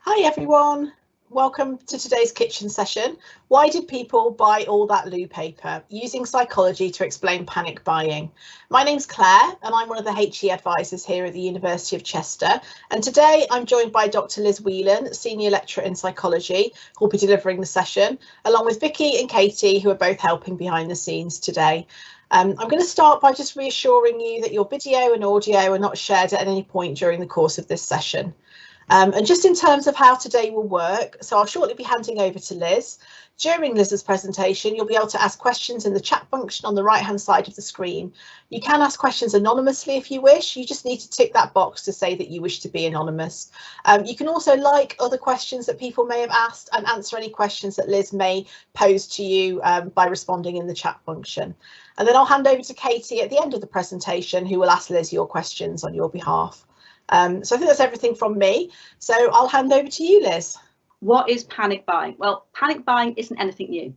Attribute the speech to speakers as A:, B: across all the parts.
A: Hi everyone, welcome to today's kitchen session. Why did people buy all that loo paper? Using psychology to explain panic buying. My name's Claire and I'm one of the HE advisors here at the University of Chester, and today I'm joined by Dr. Liz Whelen, Senior Lecturer in Psychology, who will be delivering the session, along with Vicky and Katie, who are both helping behind the scenes today. I'm going to start by just reassuring you that your video and audio are not shared at any point during the course of this session. And just in terms of how today will work, so I'll shortly be handing over to Liz. During Liz's presentation, you'll be able to ask questions in the chat function on the right hand side of the screen. You can ask questions anonymously if you wish. You just need to tick that box to say that you wish to be anonymous. You can also like other questions that people may have asked and answer any questions that Liz may pose to you by responding in the chat function. And then I'll hand over to Katie at the end of the presentation, who will ask Liz your questions on your behalf. So I think that's everything from me. So I'll hand over to you, Liz.
B: What is panic buying? Well, panic buying isn't anything new.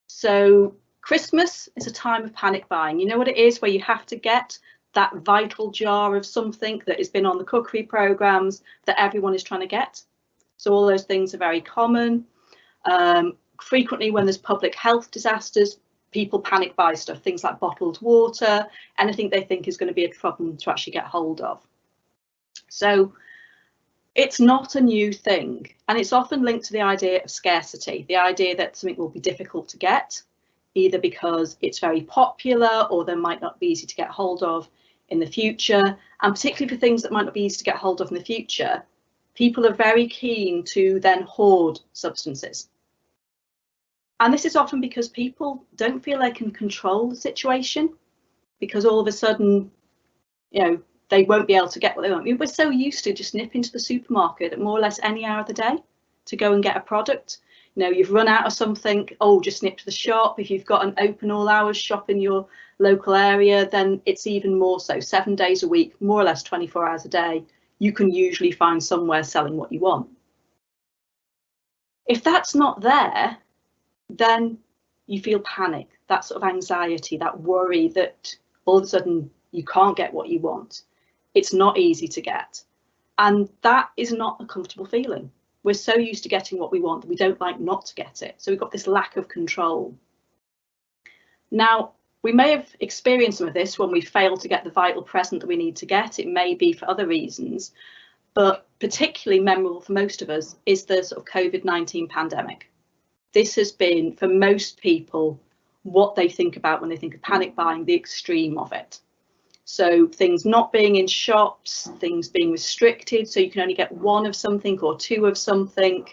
B: So Christmas is a time of panic buying. You know what it is, where you have to get that vital jar of something that has been on the cookery programmes that everyone is trying to get. So all those things are very common. Frequently when there's public health disasters, people panic buy stuff, things like bottled water, anything they think is going to be a problem to actually get hold of. So it's not a new thing, and it's often linked to the idea of scarcity, the idea that something will be difficult to get, either because it's very popular or they might not be easy to get hold of in the future. And particularly for things that might not be easy to get hold of in the future, people are very keen to then hoard substances. And this is often because people don't feel they can control the situation, because all of a sudden, you know, they won't be able to get what they want. I mean, we're so used to just nip into the supermarket at more or less any hour of the day to go and get a product. You know, you've run out of something, oh, just nip to the shop. If you've got an open all hours shop in your local area, then it's even more so. 7 days a week, more or less 24 hours a day, you can usually find somewhere selling what you want. If that's not there, then you feel panic, that sort of anxiety, that worry that all of a sudden you can't get what you want. It's not easy to get, and that is not a comfortable feeling. We're so used to getting what we want that we don't like not to get it, so we've got this lack of control. Now, we may have experienced some of this when we fail to get the vital present that we need to get. It may be for other reasons, but particularly memorable for most of us is the sort of Covid19 pandemic. This has been, for most people, what they think about when they think of panic buying, the extreme of it. So things not being in shops, things being restricted, so you can only get one of something or two of something.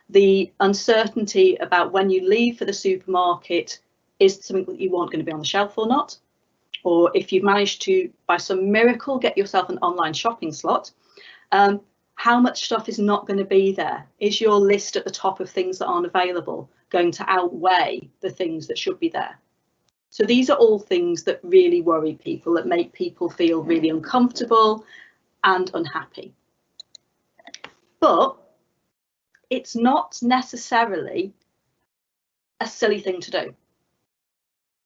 B: The uncertainty about when you leave for the supermarket, is something that you want going to be on the shelf or not? Or if you've managed to, by some miracle, get yourself an online shopping slot, how much stuff is not going to be there? Is your list at the top of things that aren't available going to outweigh the things that should be there? So these are all things that really worry people, that make people feel really uncomfortable and unhappy. But it's not necessarily a silly thing to do.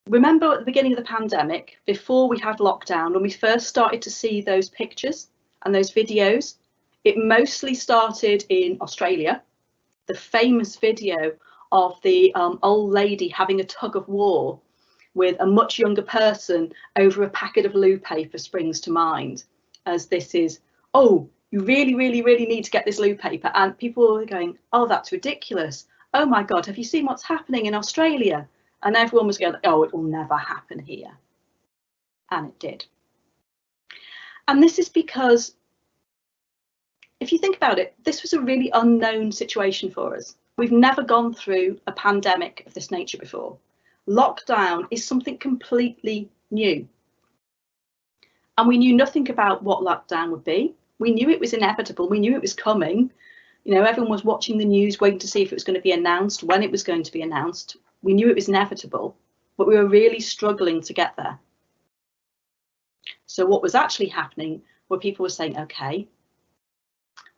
B: Remember at the beginning of the pandemic, before we had lockdown, when we first started to see those pictures and those videos, it mostly started in Australia. The famous video of the old lady having a tug of war with a much younger person over a packet of loo paper springs to mind, as this is, oh, you really, really, really need to get this loo paper. And people were going, oh, that's ridiculous. Oh my God, have you seen what's happening in Australia? And everyone was going, oh, it will never happen here. And it did. And this is because, if you think about it, this was a really unknown situation for us. We've never gone through a pandemic of this nature before. Lockdown is something completely new. And we knew nothing about what lockdown would be. We knew it was inevitable. We knew it was coming. You know, everyone was watching the news, waiting to see if it was going to be announced, when it was going to be announced. We knew it was inevitable, but we were really struggling to get there. So what was actually happening were people were saying, okay,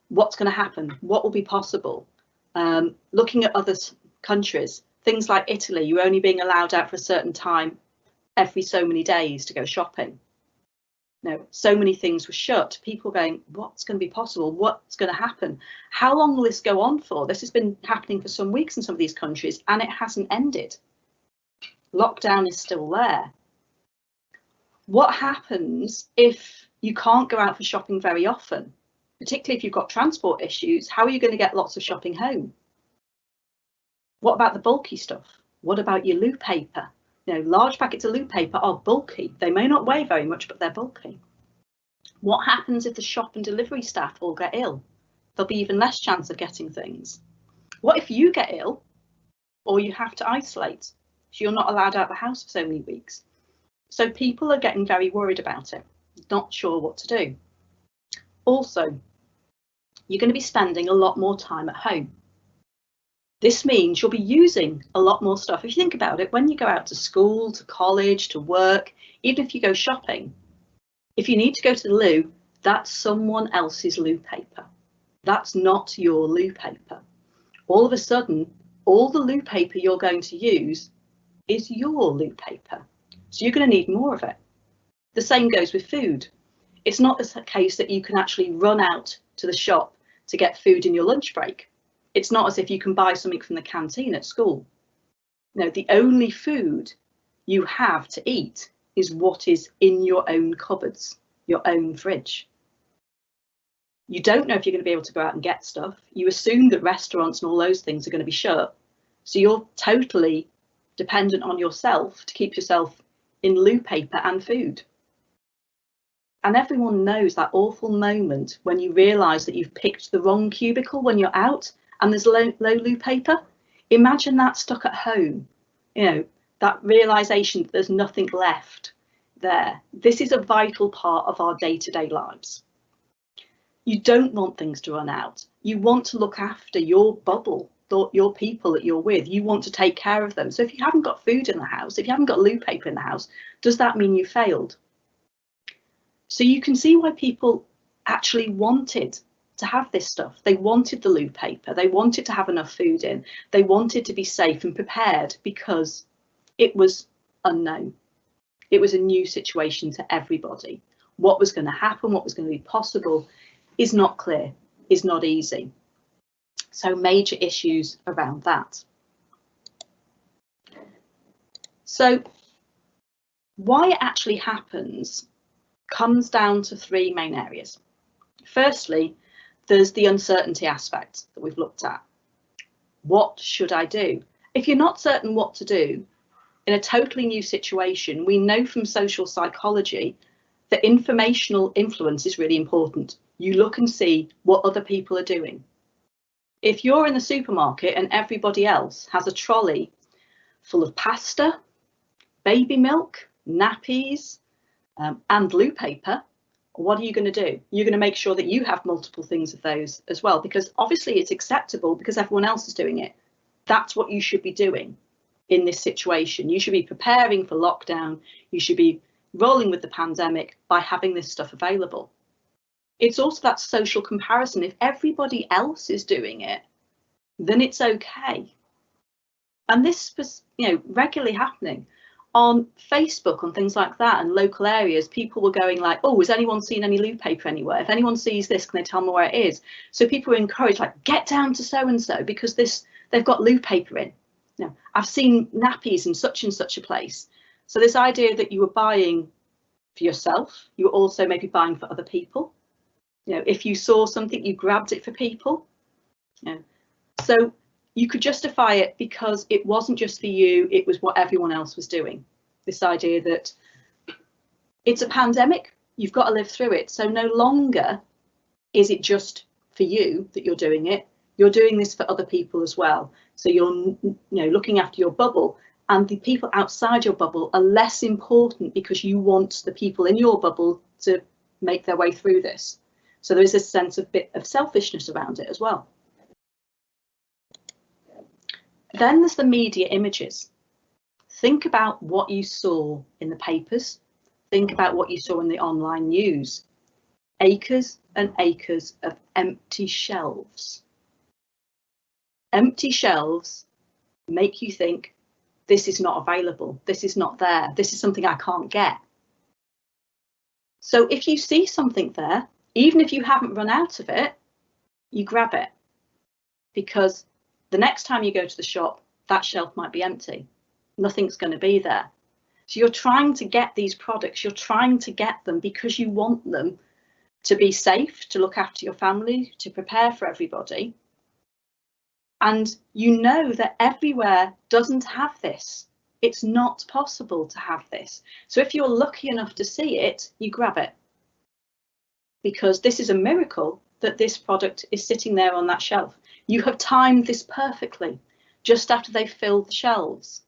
B: what's going to happen? What will be possible? Looking at other countries, things like Italy, you're only being allowed out for a certain time every so many days to go shopping. So many things were shut. People going, what's going to be possible? What's going to happen? How long will this go on for? This has been happening for some weeks in some of these countries and it hasn't ended. Lockdown is still there. What happens if you can't go out for shopping very often? Particularly if you've got transport issues, how are you going to get lots of shopping home? What about the bulky stuff? What about your loo paper? Large packets of loo paper are bulky. They may not weigh very much, but they're bulky. What happens if the shop and delivery staff all get ill? There'll be even less chance of getting things. What if you get ill or you have to isolate? So you're not allowed out of the house for so many weeks. So people are getting very worried about it, not sure what to do. Also, you're going to be spending a lot more time at home. This means you'll be using a lot more stuff. If you think about it, when you go out to school, to college, to work, even if you go shopping, if you need to go to the loo, that's someone else's loo paper. That's not your loo paper. All of a sudden, all the loo paper you're going to use is your loo paper. So you're going to need more of it. The same goes with food. It's not the case that you can actually run out to the shop to get food in your lunch break. It's not as if you can buy something from the canteen at school. No, the only food you have to eat is what is in your own cupboards, your own fridge. You don't know if you're going to be able to go out and get stuff. You assume that restaurants and all those things are going to be shut. So you're totally dependent on yourself to keep yourself in loo paper and food. And everyone knows that awful moment when you realise that you've picked the wrong cubicle when you're out and there's low loo paper. Imagine that stuck at home, that realisation that there's nothing left there. This is a vital part of our day-to-day lives. You don't want things to run out. You want to look after your bubble, your people that you're with. You want to take care of them. So if you haven't got food in the house, if you haven't got loo paper in the house, does that mean you failed? So you can see why people actually wanted to have this stuff. They wanted the loo paper. They wanted to have enough food in. They wanted to be safe and prepared because it was unknown. It was a new situation to everybody. What was going to happen, what was going to be possible is not clear, is not easy. So major issues around that. So why it actually happens comes down to three main areas. Firstly, there's the uncertainty aspect that we've looked at. What should I do? If you're not certain what to do in a totally new situation, we know from social psychology that informational influence is really important. You look and see what other people are doing. If you're in the supermarket and everybody else has a trolley full of pasta, baby milk, nappies, and loo paper, what are you going to do? You're going to make sure that you have multiple things of those as well, because obviously it's acceptable because everyone else is doing it. That's what you should be doing in this situation. You should be preparing for lockdown. You should be rolling with the pandemic by having this stuff available. It's also that social comparison. If everybody else is doing it, then it's okay. And this was, regularly happening on Facebook and things like that, and local areas. People were going like, oh, has anyone seen any loo paper anywhere? If anyone sees this, can they tell me where it is? So people were encouraged, like, get down to so and so because they've got loo paper in. I've seen nappies in such and such a place. So this idea that you were buying for yourself, you were also maybe buying for other people. If you saw something, you grabbed it for people. So you could justify it because it wasn't just for you, it was what everyone else was doing. This idea that it's a pandemic, you've got to live through it. So no longer is it just for you that you're doing it, you're doing this for other people as well. So you're looking after your bubble, and the people outside your bubble are less important because you want the people in your bubble to make their way through this. So there is a sense of bit of selfishness around it as well. Then there's the media images. Think about what you saw in the papers. Think about what you saw in the online news. Acres and acres of empty shelves. Empty shelves make you think, this is not available. This is not there. This is something I can't get. So if you see something there, even if you haven't run out of it, you grab it, because the next time you go to the shop, that shelf might be empty. Nothing's going to be there. So you're trying to get these products, you're trying to get them because you want them to be safe, to look after your family, to prepare for everybody. And you know that everywhere doesn't have this. It's not possible to have this. So if you're lucky enough to see it, you grab it. Because this is a miracle that this product is sitting there on that shelf. You have timed this perfectly, just after they've filled the shelves.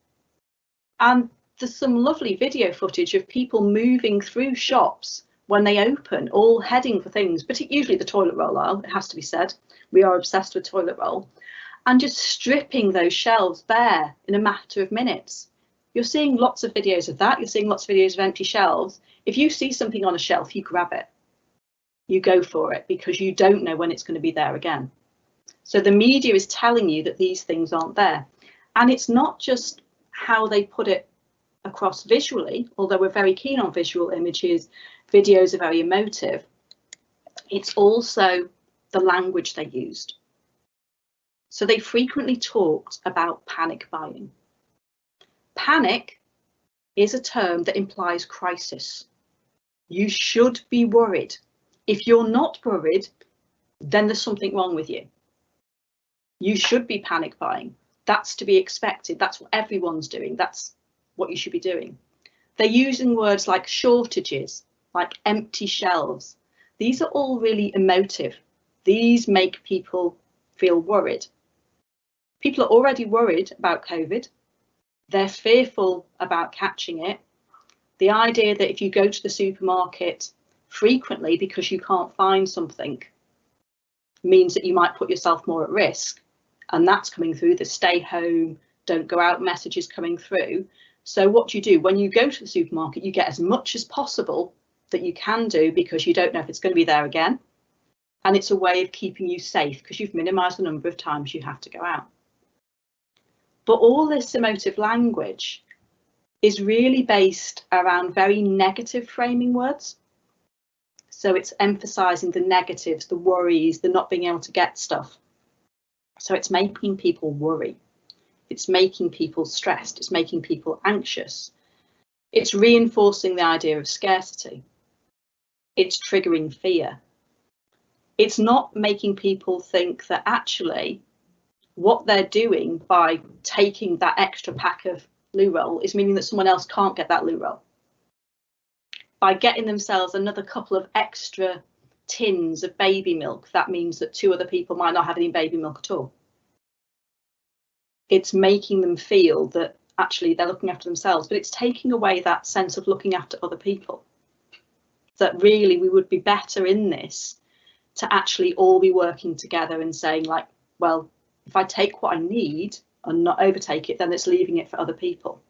B: And there's some lovely video footage of people moving through shops when they open, all heading for things, but usually the toilet roll aisle, it has to be said. We are obsessed with toilet roll. And just stripping those shelves bare in a matter of minutes. You're seeing lots of videos of that. You're seeing lots of videos of empty shelves. If you see something on a shelf, you grab it. You go for it because you don't know when it's going to be there again. So the media is telling you that these things aren't there. And it's not just how they put it across visually, although we're very keen on visual images, videos are very emotive. It's also the language they used. So they frequently talked about panic buying. Panic is a term that implies crisis. You should be worried. If you're not worried, then there's something wrong with you. You should be panic buying. That's to be expected. That's what everyone's doing. That's what you should be doing. They're using words like shortages, like empty shelves. These are all really emotive. These make people feel worried. People are already worried about COVID. They're fearful about catching it. The idea that if you go to the supermarket frequently because you can't find something means that you might put yourself more at risk. And that's coming through the stay home, don't go out messages coming through. So what do? When you go to the supermarket, you get as much as possible that you can do because you don't know if it's going to be there again. And it's a way of keeping you safe because you've minimised the number of times you have to go out. But all this emotive language is really based around very negative framing words. So it's emphasising the negatives, the worries, the not being able to get stuff. So it's making people worry. It's making people stressed. It's making people anxious. It's reinforcing the idea of scarcity. It's triggering fear. It's not making people think that actually what they're doing by taking that extra pack of loo roll is meaning that someone else can't get that loo roll. By getting themselves another couple of extra tins of baby milk, that means that 2 other people might not have any baby milk at all. It's making them feel that actually they're looking after themselves, but it's taking away that sense of looking after other people. That really we would be better in this to actually all be working together and saying like, well, if I take what I need and not overtake it, then it's leaving it for other people.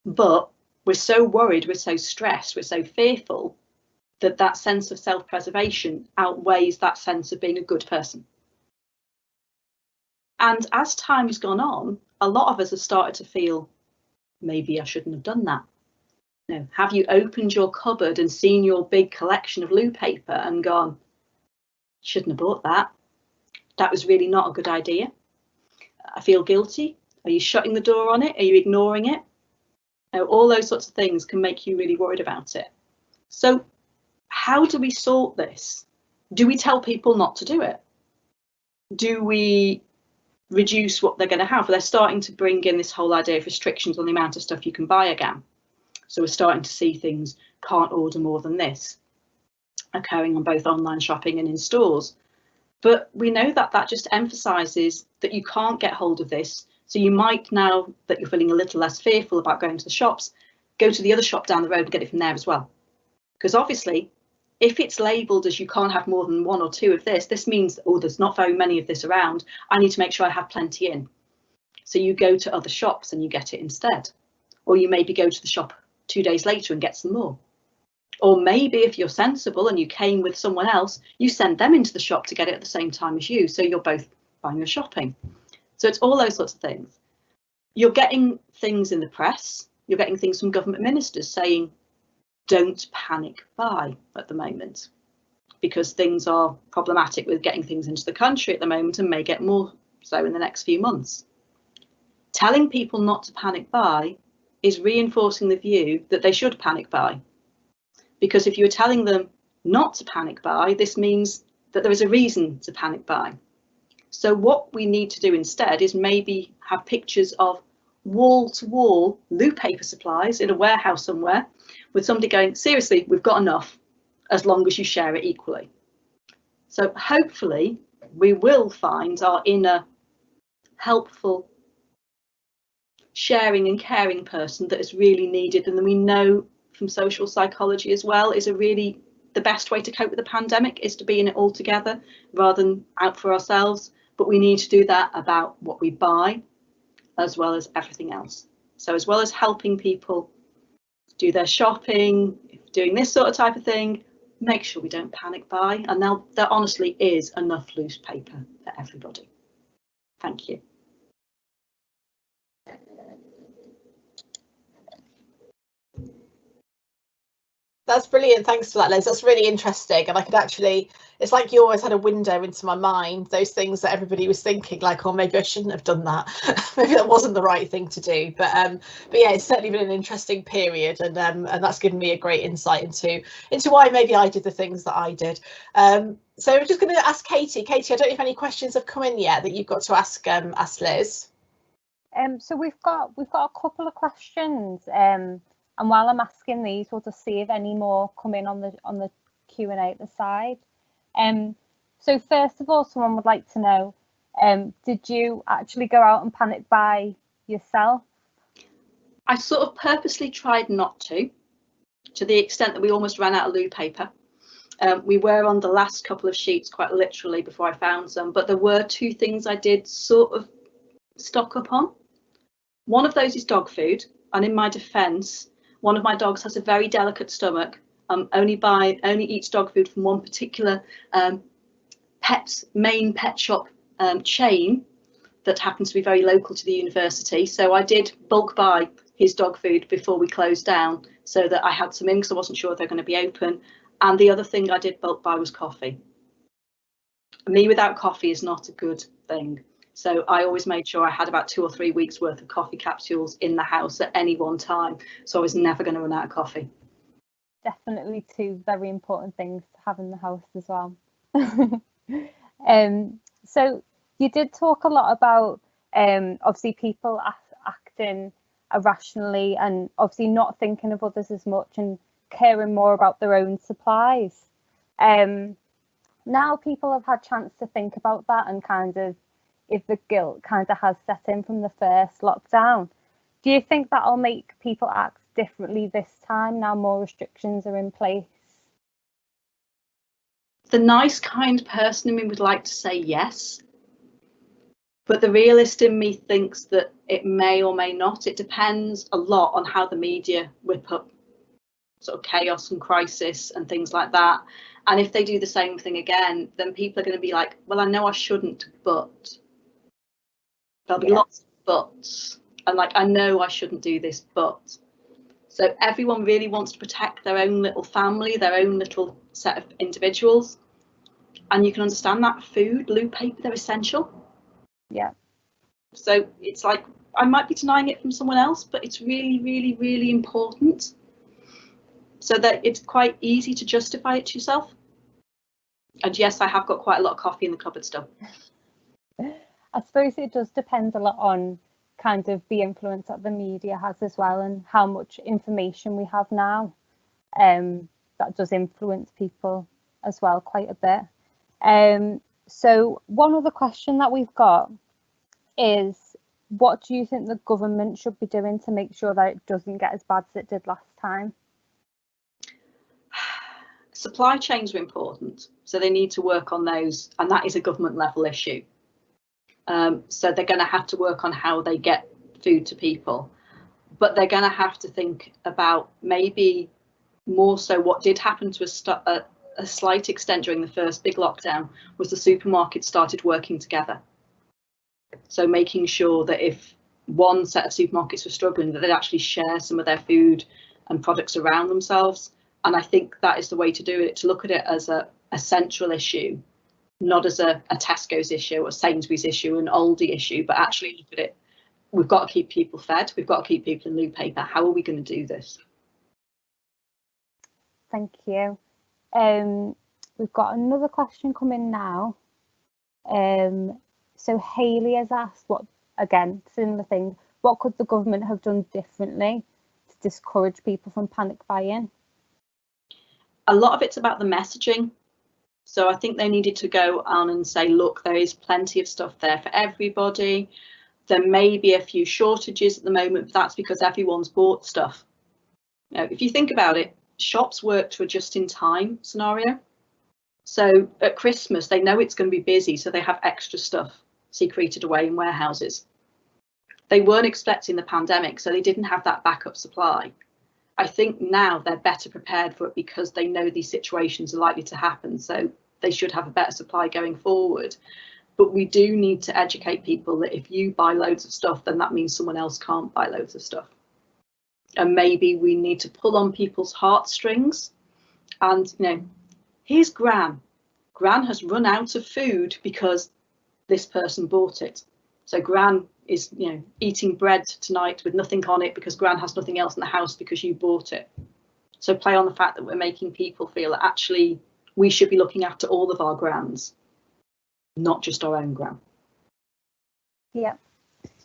B: But we're so worried, we're so stressed, we're so fearful that that sense of self-preservation outweighs that sense of being a good person. And as time's gone on, a lot of us have started to feel, maybe I shouldn't have done that. No, have you opened your cupboard and seen your big collection of loo paper and gone, shouldn't have bought that. That was really not a good idea. I feel guilty. Are you shutting the door on it? Are you ignoring it? All those sorts of things can make you really worried about it. So how do we sort this? Do we tell people not to do it? Do we reduce what they're going to have? They're starting to bring in this whole idea of restrictions on the amount of stuff you can buy again. So we're starting to see things, can't order more than this, occurring on both online shopping and in stores. But we know that that just emphasises that you can't get hold of this. So you might, now that you're feeling a little less fearful about going to the shops, go to the other shop down the road and get it from there as well. Because obviously, if it's labelled as you can't have more than 1 or 2 of this, this means, oh, there's not very many of this around. I need to make sure I have plenty in. So you go to other shops and you get it instead. Or you maybe go to the shop 2 days later and get some more. Or maybe if you're sensible and you came with someone else, you send them into the shop to get it at the same time as you. So you're both buying your shopping. So it's all those sorts of things. You're getting things in the press. You're getting things from government ministers saying, don't panic buy at the moment, because things are problematic with getting things into the country at the moment and may get more so in the next few months. Telling people not to panic buy is reinforcing the view that they should panic buy. Because if you're telling them not to panic buy, this means that there is a reason to panic buy. So what we need to do instead is maybe have pictures of wall-to-wall loo paper supplies in a warehouse somewhere, with somebody going, seriously, we've got enough, as long as you share it equally. So hopefully we will find our inner helpful, sharing and caring person that is really needed, and then we know from social psychology as well is the best way to cope with the pandemic is to be in it all together rather than out for ourselves. But we need to do that about what we buy as well as everything else. So as well as helping people do their shopping, doing this sort of type of thing, make sure we don't panic buy, and there honestly is enough loose paper for everybody. Thank you.
A: That's brilliant. Thanks for that, Liz. That's really interesting. And I could actually, it's like you always had a window into my mind, those things that everybody was thinking, like, oh, maybe I shouldn't have done that. Maybe that wasn't the right thing to do. But yeah, it's certainly been an interesting period, and that's given me a great insight into why maybe I did the things that I did. So we're just going to ask Katie. Katie, I don't know if any questions have come in yet that you've got to ask Liz.
C: So we've got a couple of questions. And while I'm asking these, we'll just see if any more come in on the Q&A at the side. So first of all, someone would like to know, did you actually go out and panic buy yourself?
B: I sort of purposely tried not to the extent that we almost ran out of loo paper. We were on the last couple of sheets quite literally before I found some, but there were two things I did sort of stock up on. One of those is dog food, and in my defence, one of my dogs has a very delicate stomach. Only eats dog food from one particular main pet shop chain that happens to be very local to the university. So I did bulk buy his dog food before we closed down, so that I had some in because I wasn't sure if they're going to be open. And the other thing I did bulk buy was coffee. Me without coffee is not a good thing. So I always made sure I had about 2 or 3 weeks worth of coffee capsules in the house at any one time. So I was never going to run out of coffee.
C: Definitely two very important things to have in the house as well. So you did talk a lot about obviously people acting irrationally and obviously not thinking of others as much and caring more about their own supplies. Now people have had chance to think about that, and kind of if the guilt kind of has set in from the first lockdown, do you think that'll make people act differently this time now more restrictions are in place?
B: The nice, kind person in me would like to say yes, but the realist in me thinks that it may or may not. It depends a lot on how the media whip up sort of chaos and crisis and things like that. And if they do the same thing again, then people are going to be like, well, I know I shouldn't, but there'll be lots of buts. And like, I know I shouldn't do this, but. So everyone really wants to protect their own little family, their own little set of individuals. And you can understand that. Food, loo paper, they're essential.
C: Yeah.
B: So it's like, I might be denying it from someone else, but it's really, really, really important. So that it's quite easy to justify it to yourself. And yes, I have got quite a lot of coffee in the cupboard still.
C: I suppose it does depend a lot on kind of the influence that the media has as well, and how much information we have now. That does influence people as well quite a bit. So one other question that we've got is, what do you think the government should be doing to make sure that it doesn't get as bad as it did last time?
B: Supply chains are important, so they need to work on those, and that is a government level issue. So they're going to have to work on how they get food to people, but they're going to have to think about maybe more so what did happen to a slight extent during the first big lockdown was the supermarkets started working together. So making sure that if one set of supermarkets were struggling, that they'd actually share some of their food and products around themselves. And I think that is the way to do it, to look at it as a central issue, not as a Tesco's issue, a Sainsbury's issue, an Aldi issue, but actually look at it. We've got to keep people fed. We've got to keep people in loo paper. How are we going to do this?
C: Thank you. We've got another question coming now. So Hayley has asked, what, again, similar thing, what could the government have done differently to discourage people from panic buying?
B: A lot of it's about the messaging. So I think they needed to go on and say, look, there is plenty of stuff there for everybody. There may be a few shortages at the moment, but that's because everyone's bought stuff. You know, if you think about it, shops work to a just-in-time scenario. So at Christmas, they know it's going to be busy, so they have extra stuff secreted away in warehouses. They weren't expecting the pandemic, so they didn't have that backup supply. I think now they're better prepared for it because they know these situations are likely to happen, so they should have a better supply going forward. But we do need to educate people that if you buy loads of stuff, then that means someone else can't buy loads of stuff. And maybe we need to pull on people's heartstrings. And, you know, here's Gran. Gran has run out of food because this person bought it. So Gran is, you know, eating bread tonight with nothing on it because Gran has nothing else in the house because you bought it. So play on the fact that we're making people feel that actually we should be looking after all of our Grans, not just our own Gran.
C: Yeah,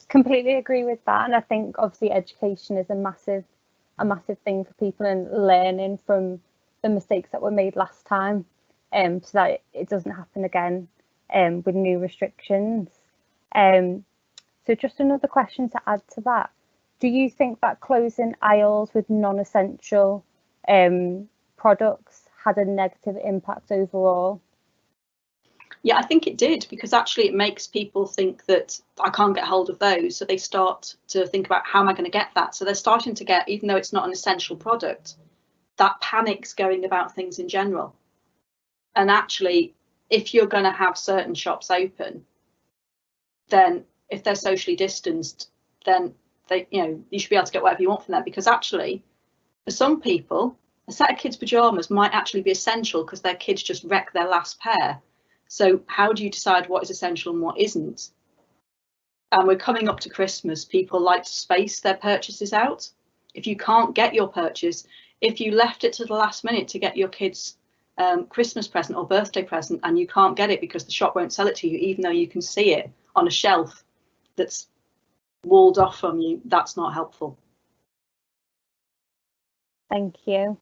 C: completely agree with that. And I think obviously education is a massive thing for people, and learning from the mistakes that were made last time, so that it doesn't happen again with new restrictions. So just another question to add to that. Do you think that closing aisles with non-essential products had a negative impact overall?
B: Yeah, I think it did, because actually it makes people think that I can't get hold of those. So they start to think about, how am I going to get that? So they're starting to get, even though it's not an essential product, that panic's going about things in general. And actually, if you're going to have certain shops open, then if they're socially distanced, then they, you know, you should be able to get whatever you want from them. Because actually, for some people, a set of kids' pajamas might actually be essential because their kids just wrecked their last pair. So how do you decide what is essential and what isn't? And we're coming up to Christmas. People like to space their purchases out. If you can't get your purchase, if you left it to the last minute to get your kids Christmas present or birthday present, and you can't get it because the shop won't sell it to you, even though you can see it on a shelf that's walled off from you, that's not helpful.
C: Thank you.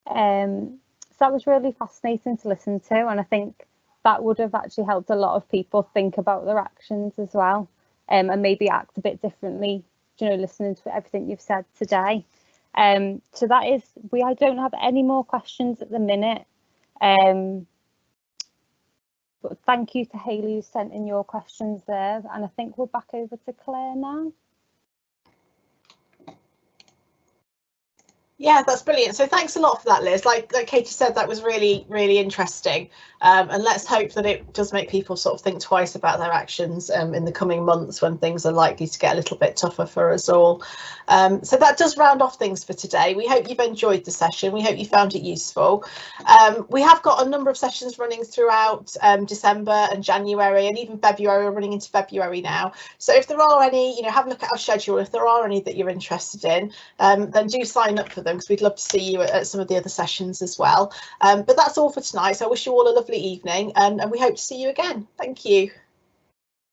C: So that was really fascinating to listen to, and I think that would have actually helped a lot of people think about their actions as well, and maybe act a bit differently, you know, listening to everything you've said today. So that is, I don't have any more questions at the minute. But thank you to Hayley who sent in your questions there, and I think we're back over to Claire now.
A: Yeah, that's brilliant. So thanks a lot for that, Liz. Like Katie said, that was really, really interesting. And let's hope that it does make people sort of think twice about their actions in the coming months, when things are likely to get a little bit tougher for us all. So that does round off things for today. We hope you've enjoyed the session. We hope you found it useful. We have got a number of sessions running throughout December and January, and even February. We're running into February now. So if there are any, you know, have a look at our schedule. If there are any that you're interested in, then do sign up for them, because we'd love to see you at some of the other sessions as well. But that's all for tonight. So I wish you all a lovely evening, and we hope to see you again. Thank you.